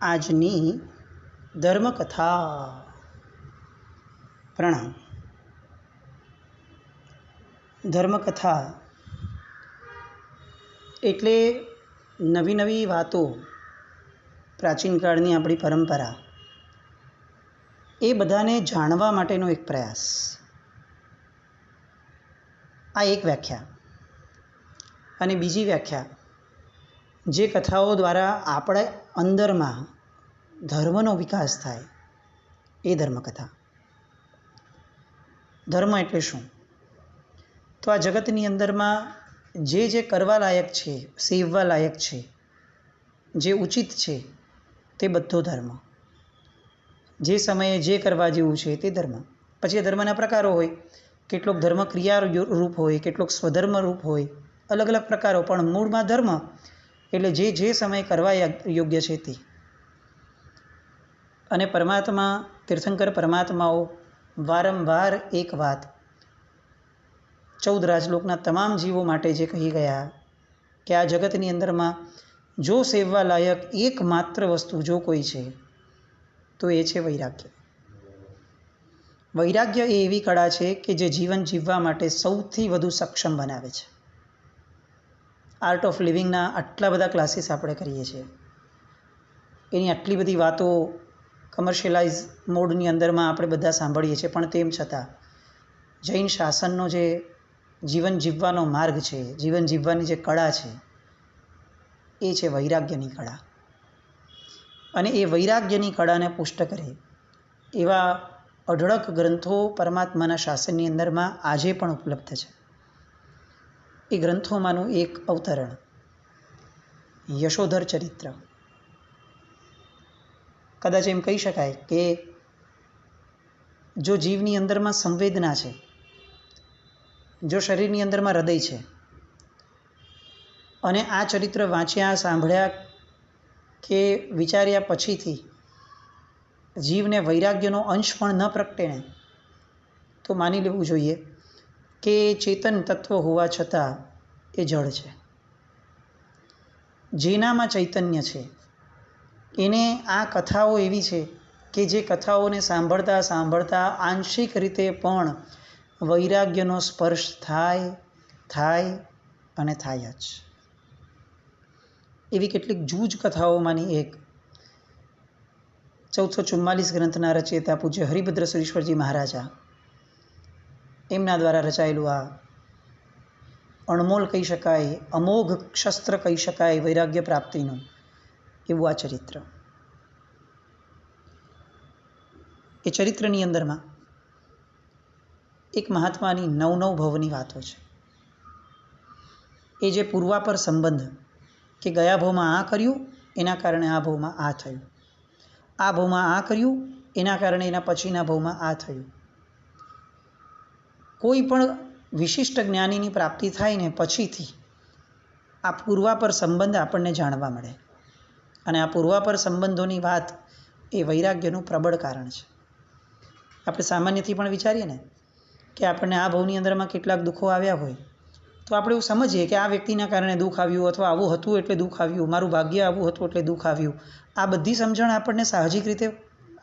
આજની ધર્મકથા. પ્રણામ. ધર્મકથા એટલે નવી નવી વાતો, પ્રાચીન કાળની આપણી પરંપરા, એ બધાને જાણવા માટેનો એક પ્રયાસ. આ એક વ્યાખ્યા. અને બીજી વ્યાખ્યા, જે કથાઓ દ્વારા આપણે અંદરમાં ધર્મનો વિકાસ થાય, એ ધર્મકથા. ધર્મ એટલે શું? તો આ જગતની અંદરમાં જે કરવા લાયક છે, સેવવા લાયક છે, જે ઉચિત છે, તે બધો ધર્મ. જે સમયે જે કરવા જેવું છે તે ધર્મ. પછી એ ધર્મના પ્રકારો હોય. કેટલોક ધર્મ ક્રિયા રૂપ હોય, કેટલોક સ્વધર્મ રૂપ હોય, અલગ અલગ પ્રકારો. પણ મૂળમાં ધર્મ એટલે જે સમયે કરવા યોગ્ય છે તે. અને પરમાત્મા, તીર્થંકર પરમાત્માઓ વારંવાર એક વાત 14 રાજલોકના તમામ જીવો માટે જે કહી ગયા કે આ જગતની અંદરમાં જો સેવવા લાયક એકમાત્ર વસ્તુ જો કોઈ છે તો એ છે વૈરાગ્ય. વૈરાગ્ય એ એવી કળા છે કે જે જીવન જીવવા માટે સૌથી વધુ સક્ષમ બનાવે છે. આર્ટ ઓફ લિવિંગના આટલા બધા ક્લાસીસ આપણે કરીએ છીએ, એની આટલી બધી વાતો કમર્શિયલાઇઝ મોડની અંદરમાં આપણે બધા સાંભળીએ છીએ, પણ તેમ છતાં જૈન શાસનનો જે જીવન જીવવાનો માર્ગ છે, જીવન જીવવાની જે કળા છે, એ છે વૈરાગ્યની કળા. અને એ વૈરાગ્યની કળાને પુષ્ટ કરે એવા અઢળક ગ્રંથો પરમાત્માના શાસનની અંદરમાં આજે પણ ઉપલબ્ધ છે. એ ગ્રંથોમાંનું એક અવતરણ યશોધર ચરિત્ર. કદાચ એમ કહી શકાય કે જો જીવની અંદરમાં સંવેદના છે, જો શરીરની અંદરમાં હૃદય છે, અને આ ચરિત્ર વાંચ્યા, સાંભળ્યા કે વિચાર્યા પછીથી જીવને વૈરાગ્યનો અંશ પણ ન પ્રગટે ને, તો માની લેવું જોઈએ કે ચેતન તત્વ હોવા છતાં એ જળ છે. જેનામાં ચૈતન્ય છે એને આ કથાઓ એવી છે કે જે કથાઓને સાંભળતા સાંભળતા આંશિક રીતે પણ વૈરાગ્યનો સ્પર્શ થાય અને થાય જ. એવી કેટલીક જૂજ કથાઓમાંની એક 1444 ગ્રંથના રચયિતા પૂજ્ય હરિભદ્ર સુરીશ્વરજી મહારાજા, એમના દ્વારા રચાયેલું આ અણમોલ કહી શકાય, અમોઘ શસ્ત્ર કહી શકાય વૈરાગ્ય પ્રાપ્તિનું, એવું આ ચરિત્ર. એ ચરિત્રની અંદરમાં એક મહાત્માની 9 ભવની વાતો છે. એ જે પૂર્વાપર સંબંધ કે ગયા ભાવમાં આ કર્યું એના કારણે આ ભાવમાં આ થયું, આ ભાવમાં આ કર્યું એના કારણે એના પછીના ભાવમાં આ થયું. કોઈ પણ વિશિષ્ટ જ્ઞાનીની પ્રાપ્તિ થાય ને પછીથી આ પૂર્વાપર સંબંધ આપણને જાણવા મળે. અને આ પૂર્વાપર સંબંધોની વાત એ વૈરાગ્યનું પ્રબળ કારણ છે. આપણે સામાન્યથી પણ વિચારીએ ને કે આપણને આ ભાવની અંદરમાં કેટલાક દુઃખો આવ્યા હોય તો આપણે એવું સમજીએ કે આ વ્યક્તિના કારણે દુઃખ આવ્યું, અથવા આવું હતું એટલે દુઃખ આવ્યું, મારું ભાગ્ય આવું હતું એટલે દુઃખ આવ્યું. આ બધી સમજણ આપણને સાહજિક રીતે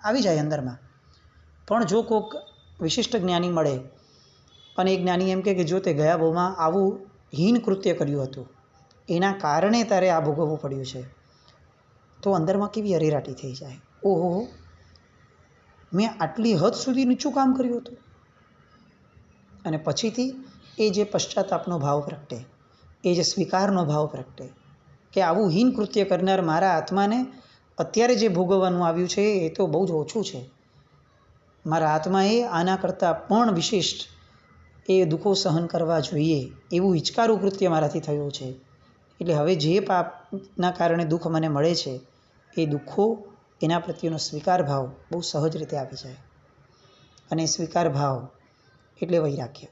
આવી જાય અંદરમાં. પણ જો કોઈક વિશિષ્ટ જ્ઞાની મળે અને એ જ્ઞાની એમ કે જો તે ગયા ભાવમાં આવું હીન કૃત્ય કર્યું હતું, એના કારણે તારે આ ભોગવવું પડ્યું છે, તો અંદરમાં કેવી અરેરાટી થઈ જાય. ઓહો, મેં આટલી હદ સુધી નીચું કામ કર્યું હતું. અને પછીથી એ જે પશ્ચાતાપનો ભાવ પ્રગટે, એ જે સ્વીકારનો ભાવ પ્રગટે કે આવું હીન કૃત્ય કરનાર મારા આત્માને અત્યારે જે ભોગવવાનું આવ્યું છે એ તો બહુ જ ઓછું છે. મારા આત્માએ આના કરતાં પણ વિશિષ્ટ એ દુઃખો સહન કરવા જોઈએ એવું હિચકારું કૃત્ય મારાથી થયું છે. એટલે હવે જે પાપના કારણે દુઃખ મને મળે છે એ દુઃખો, એના પ્રત્યેનો સ્વીકાર ભાવ બહુ સહજ રીતે આવી જાય. અને સ્વીકાર ભાવ એટલે વૈરાગ્ય.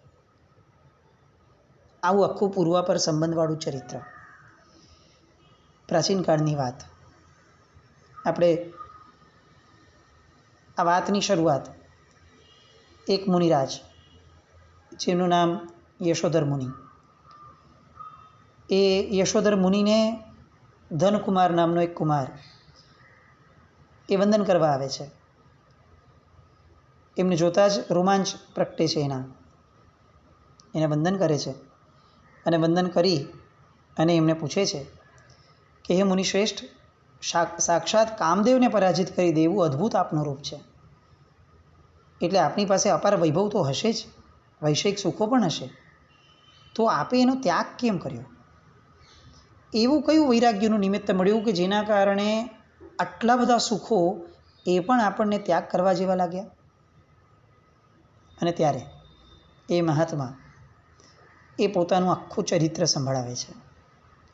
આવું આખું પૂર્વાપર સંબંધવાળું ચરિત્ર. પ્રાચીન કાળની વાત. આપણે આ વાતની શરૂઆત એક મુનિરાજ, જેનું નામ યશોધર મુનિ. એ યશોધર મુનિને ધનકુમાર નામનો એક કુમાર એ વંદન કરવા આવે છે. એમને જોતાં જ રોમાંચ પ્રગટે છે એને વંદન કરે છે અને વંદન કરી અને એમને પૂછે છે કે હે મુનિશ્રેષ્ઠ, સાક્ષાત કામદેવને પરાજિત કરી દે એવું અદ્ભુત આપનું રૂપ છે, એટલે આપની પાસે અપાર વૈભવ તો હશે જ, વૈષયિક સુખો પણ હશે, તો આપે એનો ત્યાગ કેમ કર્યો? એવું કયું વૈરાગ્યનું નિમિત્ત મળ્યું કે જેના કારણે આટલા બધા સુખો એ પણ આપણને ત્યાગ કરવા જેવા લાગ્યા? અને ત્યારે એ મહાત્મા એ પોતાનું આખું ચરિત્ર સંભળાવે છે.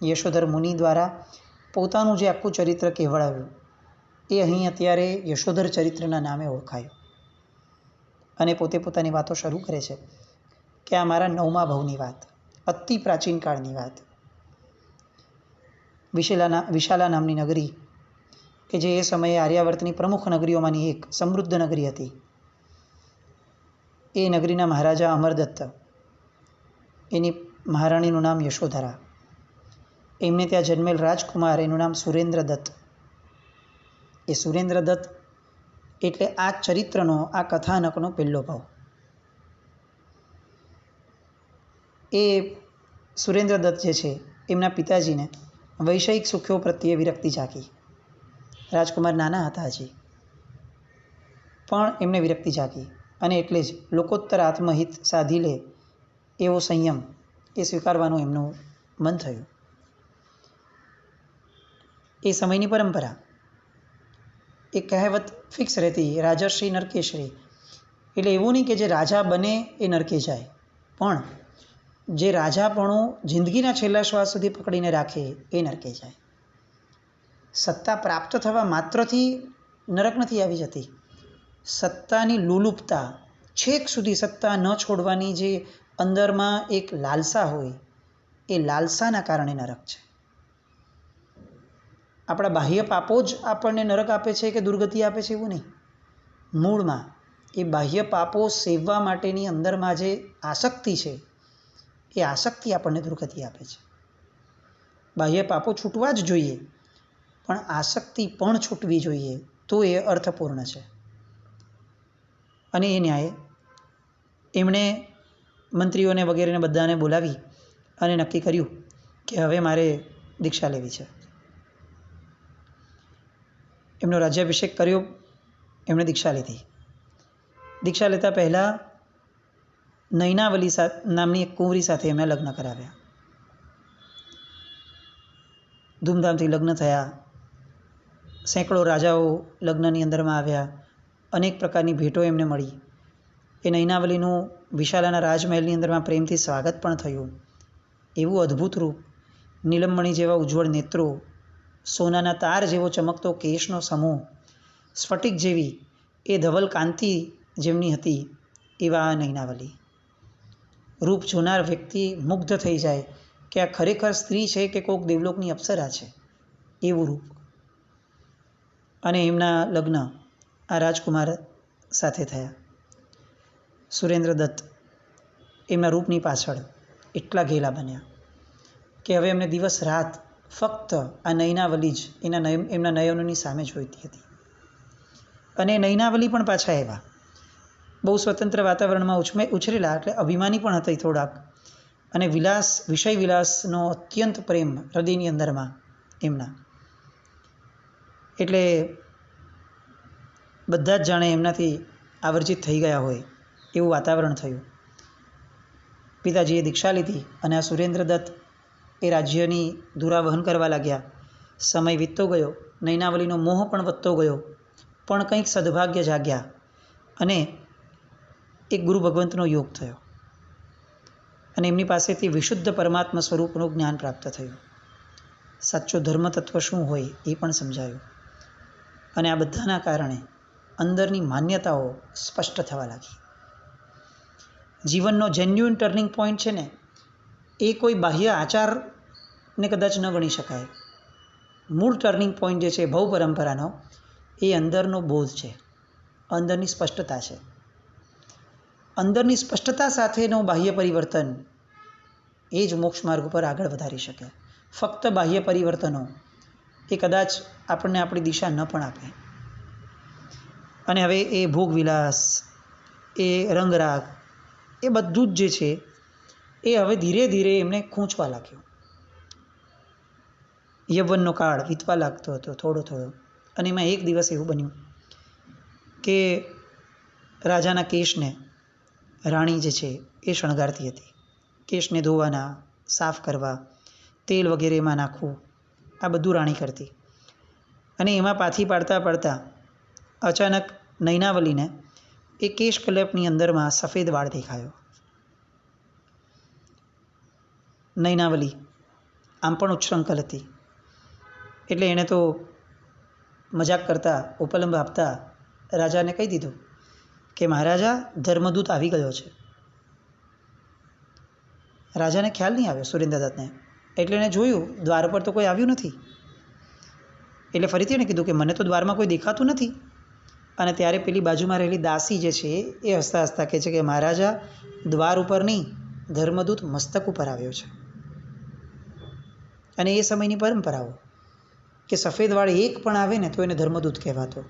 યશોધર મુનિ દ્વારા પોતાનું જે આખું ચરિત્ર કહેવડાવ્યું એ અહીં અત્યારે યશોધર ચરિત્રના નામે ઓળખાયું. અને પોતે પોતાની વાતો શરૂ કરે છે કે આ મારા 9મા ભવની વાત, અતિ પ્રાચીન કાળની વાત. વિશાલા નામની નગરી કે જે એ સમયે આર્યાવર્તની પ્રમુખ નગરીઓમાંની એક સમૃદ્ધ નગરી હતી, એ નગરીના મહારાજા અમરદત્ત, એની મહારાણીનું નામ યશોધરા, એમને ત્યાં જન્મેલ રાજકુમાર એનું નામ સુરેન્દ્રદત્ત. એ સુરેન્દ્રદત્ત એટલે આ ચરિત્રનો, આ કથાનકનો પહેલો ભાવ. એ સુરેન્દ્રદત્ત જે છે એમના પિતાજીને વૈષયિક સુખો પ્રત્યે વિરક્તિ જાગી. રાજકુમાર નાના હતા હજી, પણ એમને વિરક્તિ જાગી અને એટલે જ લોકોત્તર આત્મહિત સાધી લે એવો સંયમ એ સ્વીકારવાનું એમનું મન થયું. એ સમયની પરંપરા, એ કહેવત ફિક્સ રહેતી, રાજર્ષિ નરકેશ્રી, એટલે એવું નહીં કે જે રાજા બને એ નરકે જાય, પણ જે રાજાપણું જિંદગીના છેલ્લા શ્વાસ સુધી પકડીને રાખે એ નરકે જાય. સત્તા પ્રાપ્ત થવા માત્રથી નરક નથી આવી જતી. સત્તાની લુલુપતા, છેક સુધી સત્તા ન છોડવાની જે અંદરમાં એક લાલસા હોય, એ લાલસાના કારણે નરક છે. આપણા બાહ્ય પાપો જ આપણને નરક આપે છે કે દુર્ગતિ આપે છે એવું નહીં. મૂળમાં એ બાહ્ય પાપો સેવવા માટેની અંદરમાં જે આસક્તિ છે, એ આસક્તિ આપણને દુર્ગતિ આપે છે. બાહ્ય પાપો છૂટવા જ જોઈએ, પણ આસક્તિ પણ છૂટવી જોઈએ, તો એ અર્થપૂર્ણ છે. અને એ ન્યાયે એમણે મંત્રીઓને વગેરેને બધાને બોલાવી અને નક્કી કર્યું કે હવે મારે દીક્ષા લેવી છે. એમનો રાજ્યાભિષેક કર્યો, એમણે દીક્ષા લીધી. દીક્ષા લેતા પહેલાં નૈનાવલી નામની એક કુંવરી સાથે એમણે લગ્ન કરાવ્યા. ધૂમધામથી લગ્ન થયા. સેંકડો રાજાઓ લગ્નની અંદરમાં આવ્યા. અનેક પ્રકારની ભેટો એમને મળી. એ નૈનાવલીનું વિશાલાના રાજમહેલની અંદરમાં પ્રેમથી સ્વાગત પણ થયું. એવું અદ્ભુત રૂપ, નીલમમણી જેવા ઉજ્જવળ નેત્રો, સોનાના તાર જેવો ચમકતો કેશનો સમૂહ, સ્ફટિક જેવી એ ધવલ કાંતિ જેમની હતી, એવા આ નૈનાવલી. રૂપ જોનાર વ્યક્તિ મુગ્ધ થઈ જાય કે આ ખરેખર સ્ત્રી છે કે કોઈક દેવલોકની અપ્સરા છે, એવું રૂપ. અને એમના લગ્ન આ રાજકુમાર સાથે થયા. સુરેન્દ્રદત્ત એમના રૂપની પાછળ એટલા ઘેલા બન્યા કે હવે એમને દિવસ રાત ફક્ત આ નૈનાવલી જ એમના નયનોની સામે જોઈતી હતી. અને નૈનાવલી પણ પાછા એવા બહુ સ્વતંત્ર વાતાવરણમાં ઉછરેલા, એટલે અભિમાની પણ હતી થોડાક, અને વિલાસ, વિષય વિલાસનો અત્યંત પ્રેમ હૃદયની અંદરમાં એમના. એટલે બધા જ જાણે એમનાથી આવર્જિત થઈ ગયા હોય એવું વાતાવરણ થયું. પિતાજીએ દીક્ષા લીધી અને આ સુરેન્દ્રદત્ત એ રાજ્યની ધુરા વહન કરવા લાગ્યા. સમય વીતતો ગયો, નૈનાવલીનો મોહ પણ વધતો ગયો, પણ કંઈક સદભાગ્ય જાગ્યા અને એક ગુરુ ભગવંતનો યોગ થયો અને એમની પાસેથી વિશુદ્ધ પરમાત્મા સ્વરૂપનું જ્ઞાન પ્રાપ્ત થયું. સાચો ધર્મ તત્વ શું હોય એ પણ સમજાયું. અને આ બધાના કારણે અંદરની માન્યતાઓ સ્પષ્ટ થવા લાગી. જીવનનો જેન્યુઇન ટર્નિંગ પોઈન્ટ છે ને, એ કોઈ બાહ્ય આચારને કદાચ ન ગણી શકાય. મૂળ ટર્નિંગ પોઈન્ટ જે છે ભવ પરંપરાનો, એ અંદરનો બોધ છે, અંદરની સ્પષ્ટતા છે. અંદરની સ્પષ્ટતા સાથેનો બાહ્ય પરિવર્તન એ જ મોક્ષ માર્ગ પર આગળ વધારી શકે. ફક્ત બાહ્ય પરિવર્તનો એ કદાચ આપણને આપણી દિશા ન પણ આપે. અને હવે એ ભોગવિલાસ, એ રંગરાગ, એ બધું જ જે છે એ હવે ધીરે ધીરે એમને ખૂંચવા લાગ્યું. યૌવનનો કાળ વીતવા લાગતો હતો થોડો થોડો. અને એમાં એક દિવસ એવું બન્યું કે રાજાના કેશને રાણી જે છે એ શણગારતી હતી. કેશને ધોવાના, સાફ કરવા, તેલ વગેરે એમાં નાખવું, આ બધું રાણી કરતી. અને એમાં પાછી પાડતા પાડતા અચાનક નૈનાવલીને એ કેશ કલપની અંદરમાં સફેદ વાળ દેખાયો. નૈનાવલી આમ પણ ઉચ્છૃંખલ હતી, એટલે એણે તો મજાક કરતા, ઉપલંબ આપતા રાજાને કહી દીધું કે મહારાજા, ધર્મદૂત આવી ગયો છે. રાજાને ખ્યાલ નહીં આવ્યો સુરેન્દ્રદત્તને, એટલે એણે જોયું દ્વાર પર તો કોઈ આવ્યું નથી. એટલે ફરીથી એણે કીધું કે મને તો દ્વારમાં કોઈ દેખાતું નથી. અને ત્યારે પેલી બાજુમાં રહેલી દાસી જે છે એ હસતા હસતા કહે છે કે મહારાજા, દ્વાર ઉપર નહીં, ધર્મદૂત મસ્તક ઉપર આવ્યો છે. અને એ સમયની પરંપરાઓ કે સફેદ વાળ એક પણ આવે ને તો એને ધર્મદૂત કહેવાતો,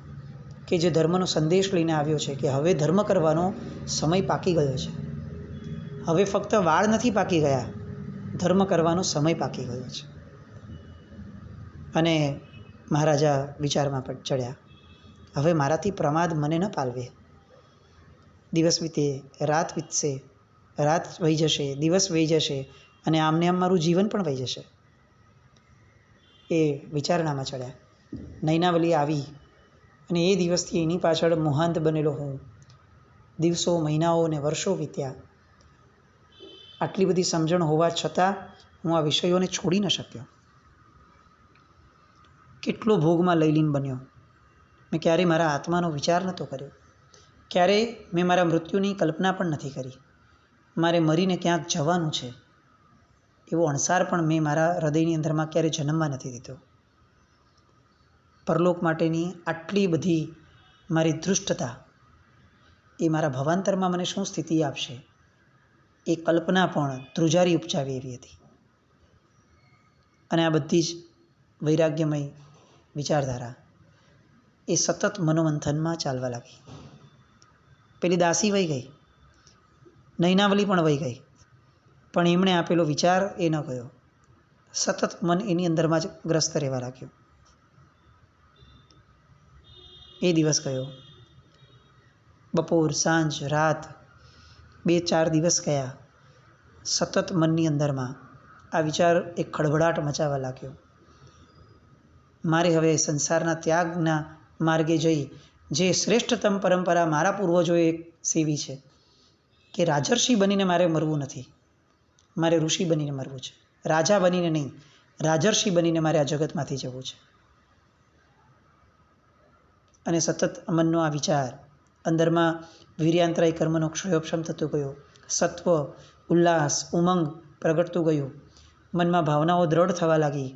કે જે ધર્મનો સંદેશ લઈને આવ્યો છે કે હવે ધર્મ કરવાનો સમય પાકી ગયો છે. હવે ફક્ત વાળ નથી પાકી ગયા, ધર્મ કરવાનો સમય પાકી ગયો છે. અને મહારાજા વિચારમાં પણ ચડ્યા, હવે મારાથી પ્રમાદ મને ન પાલવે. દિવસ વીતે, રાત વીતશે, રાત વહી જશે, દિવસ વહી જશે, અને આમને આમ મારું જીવન પણ વહી જશે. એ વિચારણામાં ચડ્યા. નૈનાવલી આવી અને એ દિવસથી એની પાછળ મોહાંત બનેલો હું. દિવસો, મહિનાઓ અને વર્ષો વીત્યા. આટલી બધી સમજણ હોવા છતાં હું આ વિષયોને છોડી ન શક્યો. કેટલો ભોગમાં લયલીન બન્યો. મેં ક્યારેય મારા આત્માનો વિચાર નહોતો કર્યો. ક્યારેય મેં મારા મૃત્યુની કલ્પના પણ નથી કરી. મારે મરીને ક્યાંક જવાનું છે એવો અણસાર પણ મેં મારા હૃદયની અંદરમાં ક્યારેય જન્મવા નથી દીધો. પરલોક માટેની આટલી બધી મારી ધૃષ્ટતા એ મારા ભવાંતરમાં મને શું સ્થિતિ આપશે એ કલ્પના પણ ધ્રુજારી ઉપજાવી એવી હતી. અને આ બધી જ વૈરાગ્યમય વિચારધારા એ સતત મનોમંથનમાં ચાલવા લાગી. પેલી દાસી વહી ગઈ, નૈનાવલી પણ વહી ગઈ, પણ એમણે આપેલો વિચાર એ ન ગયો. સતત મન એની અંદરમાં જ ગ્રસ્ત રહેવા લાગ્યું. એ દિવસ ગયો, બપોર, સાંજ, રાત, 2-4 દિવસ ગયા. સતત મનની અંદરમાં આ વિચાર એક ખળભળાટ મચાવવા લાગ્યો. મારે હવે સંસારના ત્યાગના માર્ગે જઈ જે શ્રેષ્ઠતમ પરંપરા મારા પૂર્વજોએ સેવી છે કે રાજર્ષિ બનીને મારે મરવું નથી, મારે ઋષિ બનીને મરવું છે. રાજા બનીને નહીં, રાજર્ષિ બનીને મારે આ જગતમાંથી જવું છે. અને સતત મનનો આ વિચાર અંદરમાં વીર્યાંતરાય કર્મનો ક્ષયોક્ષમ થતો ગયો. સત્વ, ઉલ્લાસ, ઉમંગ પ્રગટતું ગયું. મનમાં ભાવનાઓ દ્રઢ થવા લાગી.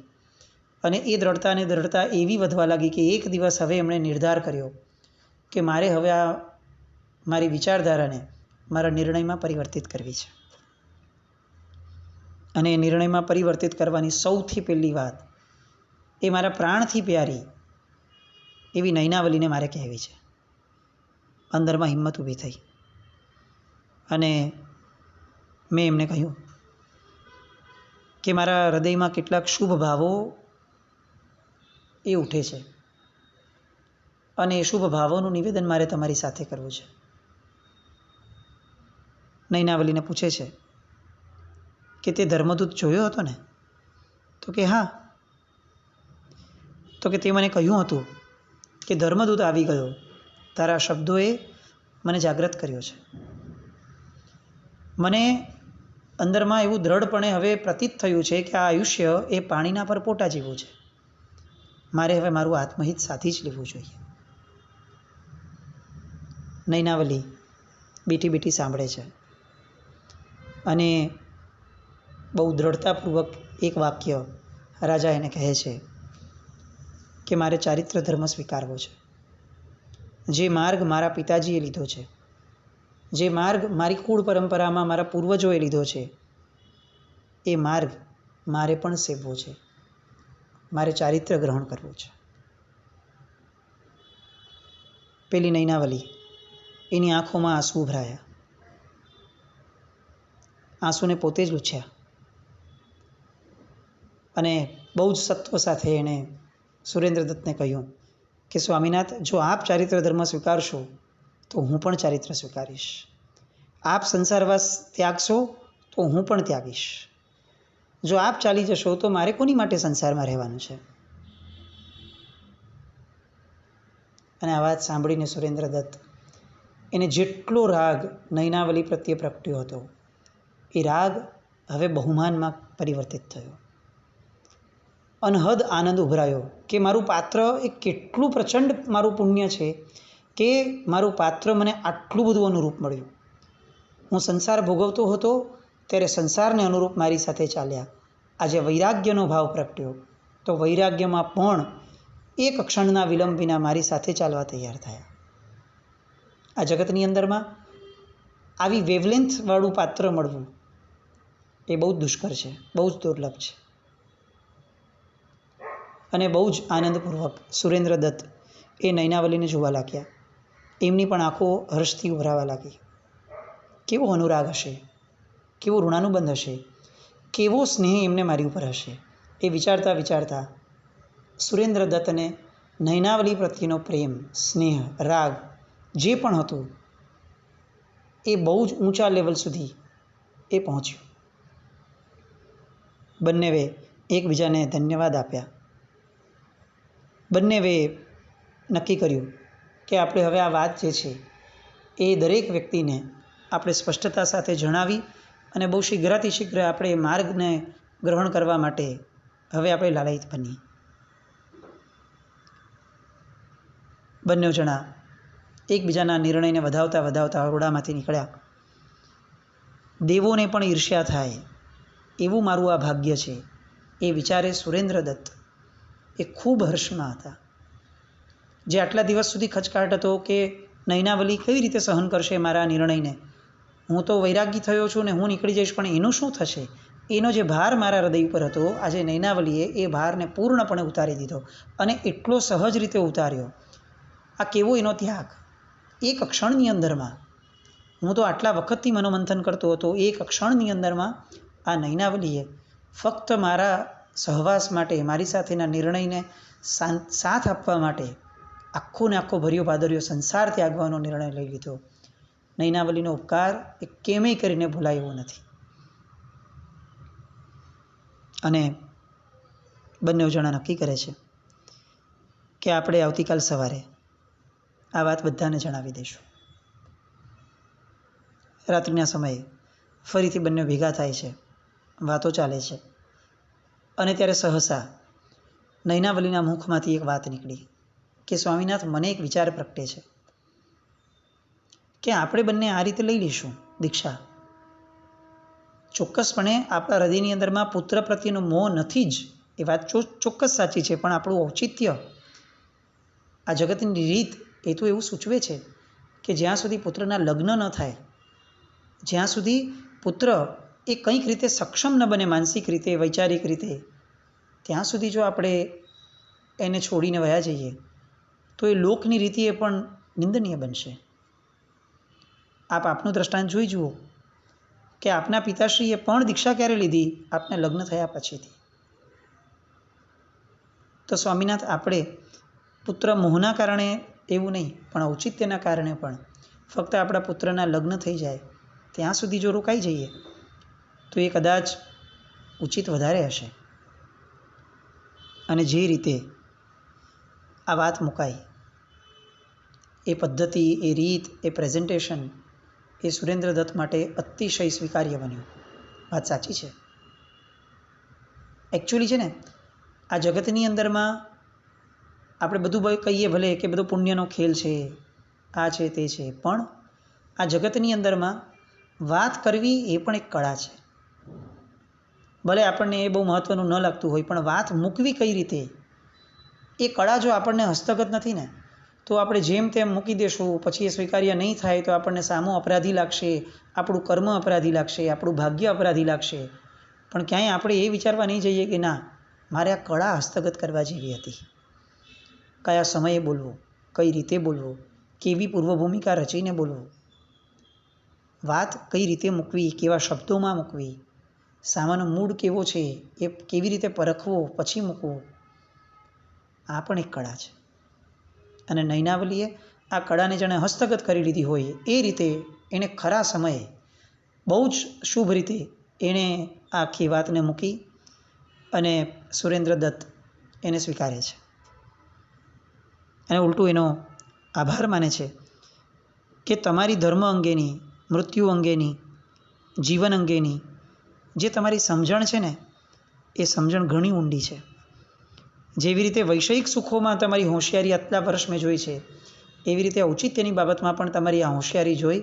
અને એ દ્રઢતાને દ્રઢતા એવી વધવા લાગી કે એક દિવસ હવે એમણે નિર્ધાર કર્યો કે મારે હવે આ મારી વિચારધારાને મારા નિર્ણયમાં પરિવર્તિત કરવી છે. અને એ નિર્ણયમાં પરિવર્તિત કરવાની સૌથી પહેલી વાત એ મારા પ્રાણથી પ્યારી એવી નૈનાવલીને મારે કહેવી છે. અંદરમાં હિંમત ઊભી થઈ અને મેં એમને કહ્યું કે મારા હૃદયમાં કેટલાક શુભ ભાવો એ ઉઠે છે અને એ શુભ ભાવોનું નિવેદન મારે તમારી સાથે કરવું છે. નૈનાવલીને પૂછે છે કે તે ધર્મદૂત જોયો હતો ને? તો કે હા. તો કે તે મને કહ્યું હતું કે ધર્મદૂત આવી ગયો, તારા શબ્દોએ મને જાગૃત કર્યો છે. મને અંદરમાં એવું દ્રઢપણે હવે પ્રતીત થયું છે કે આ આયુષ્ય એ પાણીના પરપોટા જેવું છે. મારે હવે મારું આત્મહિત સાધી જ લેવું જોઈએ. નૈનાવલી બેઠી બેઠી સાંભળે છે અને બહુ દ્રઢતાપૂર્વક એક વાક્ય રાજા એને કહે છે કે મારે ચારિત્ર ધર્મ સ્વીકારવો છે. જે માર્ગ મારા પિતાજીએ લીધો છે, જે માર્ગ મારી કુળ પરંપરામાં મારા પૂર્વજોએ લીધો છે, એ માર્ગ મારે પણ સેવવો છે. મારે ચારિત્ર ગ્રહણ કરવું છે. પેલી નૈનાવલી, એની આંખોમાં આંસુ ઉભરાયા. આંસુને પોતે જ લૂછ્યા અને બહુ જ સત્વ સાથે એણે સુરેન્દ્રદત્તને કહ્યું કે સ્વામીનાથ, જો આપ ચારિત્ર ધર્મ સ્વીકારશો તો હું પણ ચારિત્ર સ્વીકારીશ. આપ સંસારવાસ ત્યાગશો તો હું પણ ત્યાગીશ. જો આપ ચાલી જશો તો મારે કોની માટે સંસારમાં રહેવાનું છે? અને આ વાત સાંભળીને સુરેન્દ્રદત્ત, એને જેટલો રાગ નૈનાવલી પ્રત્યે પ્રગટ્યો હતો એ રાગ હવે બહુમાનમાં પરિવર્તિત થયો. અનહદ આનંદ ઉભરાયો કે મારું પાત્ર એ કેટલું પ્રચંડ મારું પુણ્ય છે કે મારું પાત્ર મને આટલું બધું અનુરૂપ મળ્યું. હું સંસાર ભોગવતો હતો ત્યારે સંસારને અનુરૂપ મારી સાથે ચાલ્યા. આજે વૈરાગ્યનો ભાવ પ્રગટ્યો તો વૈરાગ્યમાં પણ એક ક્ષણના વિલંબ વિના મારી સાથે ચાલવા તૈયાર થયા. આ જગતની અંદરમાં આવી વેવલેન્થવાળું પાત્ર મળવું એ બહુ જ દુષ્કર છે, બહુ જ દુર્લભ છે. અને બહુ જ આનંદપૂર્વક સુરેન્દ્રદત્ત એ નૈનાવલીને જોવા લાગ્યા. એમની પણ આંખો હર્ષથી ઉભરાવા લાગી. કેવો અનુરાગ હશે, કેવો ઋણાનુબંધ હશે, કેવો સ્નેહ એમને મારી ઉપર હશે, એ વિચારતા વિચારતા સુરેન્દ્રદત્તને નૈનાવલી પ્રત્યેનો પ્રેમ, સ્નેહ, રાગ જે પણ હતું એ બહુ જ ઊંચા લેવલ સુધી એ પહોંચ્યું. બંનેવે એકબીજાને ધન્યવાદ આપ્યા. બંનેવે નક્કી કર્યું કે આપણે હવે આ વાત જે છે એ દરેક વ્યક્તિને આપણે સ્પષ્ટતા સાથે જણાવી અને બહુ શીઘ્રાતિશીઘ્ર આપણે માર્ગને ગ્રહણ કરવા માટે હવે આપણે લાલાયિત બનીએ. બંને જણા એકબીજાના નિર્ણયને વધાવતા વધાવતા ઓરડામાંથી નીકળ્યા. દેવોને પણ ઈર્ષ્યા થાય એવું મારું આ ભાગ્ય છે એ વિચારે સુરેન્દ્રદત્ત એ ખૂબ હર્ષમાં હતા. જે આટલા દિવસ સુધી ખચકાટ હતો કે નૈનાવલી કઈ રીતે સહન કરશે મારા નિર્ણયને, હું તો વૈરાગી થયો છું ને હું નીકળી જઈશ, પણ એનું શું થશે, એનો જે ભાર મારા હૃદય ઉપર હતો આજે નૈનાવલીએ એ ભારને પૂર્ણપણે ઉતારી દીધો અને એટલો સહજ રીતે ઉતાર્યો. આ કેવો એનો ત્યાગ! એક ક્ષણની અંદરમાં, હું તો આટલા વખતથી મનોમંથન કરતો હતો, એક ક્ષણની અંદરમાં આ નૈનાવલીએ ફક્ત મારા સહવાસ માટે, મારી સાથેના નિર્ણયને સાથ આપવા માટે આખો ને આખો ભર્યો ભાદર્યો સંસાર ત્યાગવાનો નિર્ણય લઈ લીધો. નૈનાવલીનો ઉપકાર એ કેમેય કરીને ભૂલાય એવો નથી. અને બંને જણા નક્કી કરે છે કે આપણે આવતીકાલ સવારે આ વાત બધાને જણાવી દઈશું. રાત્રિના સમયે ફરીથી બંને ભેગા થાય છે, વાતો ચાલે છે અને ત્યારે સહસા નૈનાવલીના મુખમાંથી એક વાત નીકળી કે સ્વામીનાથ, મને એક વિચાર પ્રગટે છે કે આપણે બંને આ રીતે લઈ લઈશું દીક્ષા. ચોક્કસપણે આપણા હૃદયની અંદરમાં પુત્ર પ્રત્યેનો મોહ નથી જ, એ વાત ચોક્કસ સાચી છે, પણ આપણું ઔચિત્ય, આ જગતની રીત એ તો એવું સૂચવે છે કે જ્યાં સુધી પુત્રના લગ્ન ન થાય, જ્યાં સુધી પુત્ર એ કંઈક રીતે સક્ષમ ન બને માનસિક રીતે, વૈચારિક રીતે, ત્યાં સુધી જો આપણે એને છોડીને વયા જઈએ તો એ લોકની રીતિ એ પણ નિંદનીય બનશે. આપનું દ્રષ્ટાંત જોઈ જુઓ કે આપના પિતાશ્રીએ પણ દીક્ષા ક્યારે લીધી? આપને લગ્ન થયા પછીથી. તો સ્વામીનાથ, આપણે પુત્ર મોહના કારણે એવું નહીં, પણ ઔચિત્યના કારણે પણ ફક્ત આપણા પુત્રના લગ્ન થઈ જાય ત્યાં સુધી જો રોકાઈ જઈએ તો એ કદાચ ઉચિત વધારે હશે. અને જે રીતે આ વાત મુકાઈ, એ પદ્ધતિ, એ રીત, એ પ્રેઝન્ટેશન એ સુરેન્દ્રદત્ત માટે અતિશય સ્વીકાર્ય બન્યું. વાત સાચી છે. એકચ્યુઅલી છે ને, આ જગતની અંદરમાં આપણે બધું કહીએ ભલે કે બધો પુણ્યનો ખેલ છે, આ છે તે છે, પણ આ જગતની અંદરમાં વાત કરવી એ પણ એક કળા છે. ભલે આપણને એ બહુ મહત્ત્વનું ન લાગતું હોય, પણ વાત મૂકવી કઈ રીતે, એ કળા જો આપણને હસ્તગત નથી ને, તો આપણે જેમ તેમ મૂકી દેશું, પછી એ સ્વીકાર્ય નહીં થાય તો આપણને સામો અપરાધી લાગશે, આપણું કર્મ અપરાધી લાગશે, આપણું ભાગ્ય અપરાધી લાગશે. પણ ક્યાંય આપણે એ વિચારવા નહીં જઈએ કે ના, મારે આ કળા હસ્તગત કરવા જેવી હતી. કયા સમયે બોલવું, કઈ રીતે બોલવું, કેવી પૂર્વભૂમિકા રચીને બોલવું, વાત કઈ રીતે મૂકવી, કેવા શબ્દોમાં મૂકવી, સામાનો મૂડ કેવો છે એ કેવી રીતે પરખવો પછી મૂકવું, આ પણ એક કળા છે. અને નયનાવલીએ આ કળાને જાણે હસ્તગત કરી લીધી હોય એ રીતે એણે ખરા સમયે બહુ જ શુભ રીતે એણે આખી વાતને મૂકી અને સુરેન્દ્રદત્ત એને સ્વીકારે છે અને ઉલટું એનો આભાર માને છે કે તમારી ધર્મ અંગેની, મૃત્યુ અંગેની, જીવન અંગેની જે તમારી સમજણ છે ને એ સમજણ ઘણી ઊંડી છે. જેવી રીતે વૈષયિક સુખોમાં તમારી હોશિયારી આટલા વર્ષ મેં જોઈ છે, એવી રીતે ઔચિત્યની બાબતમાં પણ તમારી આ હોશિયારી જોઈ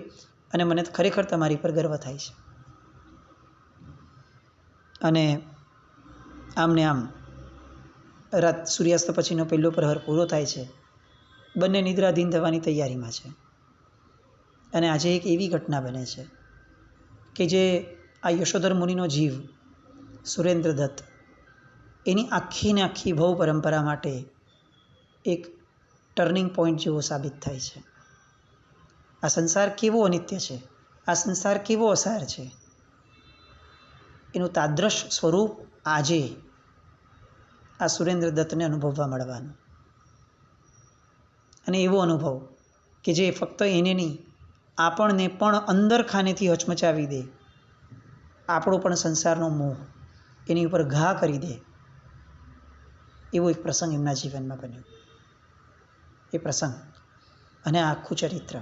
અને મને ખરેખર તમારી પર ગર્વ થાય છે. અને આમને આમ રાત સૂર્યાસ્ત પછીનો પહેલો પ્રહર પૂરો થાય છે. બંને નિદ્રાધીન થવાની તૈયારીમાં છે. અને આજે એક એવી ઘટના બને છે કે જે આ યશોધર મુનિનો જીવ સુરેન્દ્રદત્ત એની આખીને આખી ભવ પરંપરા માટે એક ટર્નિંગ પોઈન્ટ જેવો સાબિત થાય છે. આ સંસાર કેવો અનિત્ય છે, આ સંસાર કેવો અસાર છે, એનું તાદ્રશ સ્વરૂપ આજે આ સુરેન્દ્રદત્તને અનુભવવા મળવાનું. અને એવો અનુભવ કે જે ફક્ત એને નહીં, આપણને પણ અંદર ખાનેથી હચમચાવી દે, આપણો પણ સંસારનો મોહ એની ઉપર ઘા કરી દે, એવો એક પ્રસંગ એમના જીવનમાં બન્યો. એ પ્રસંગ અને આખું ચરિત્ર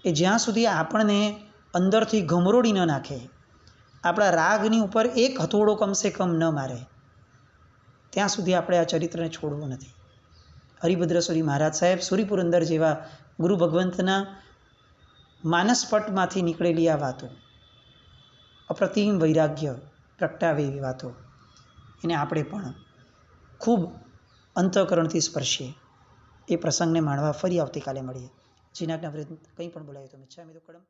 એ જ્યાં સુધી આપણને અંદરથી ગમરોડી ન નાખે, આપણા રાગની ઉપર એક હથોડો કમસે કમ ન મારે, ત્યાં સુધી આપણે આ ચરિત્રને છોડવું નથી. હરિભદ્રસુરી મહારાજ સાહેબ સુરીપુરંદર જેવા ગુરુ ભગવંતના માનસપટમાંથી નીકળેલી આ વાતો, અપ્રતિમ વૈરાગ્ય પ્રગટાવે એવી વાતો, એને આપણે પણ ખૂબ અંતઃકરણથી સ્પર્શીએ. એ પ્રસંગને માણવા ફરી આવતીકાલે મળીએ. જીનાજ્ઞા કંઈ પણ બોલાય તો મિચ્છામિ દુક્કડમ.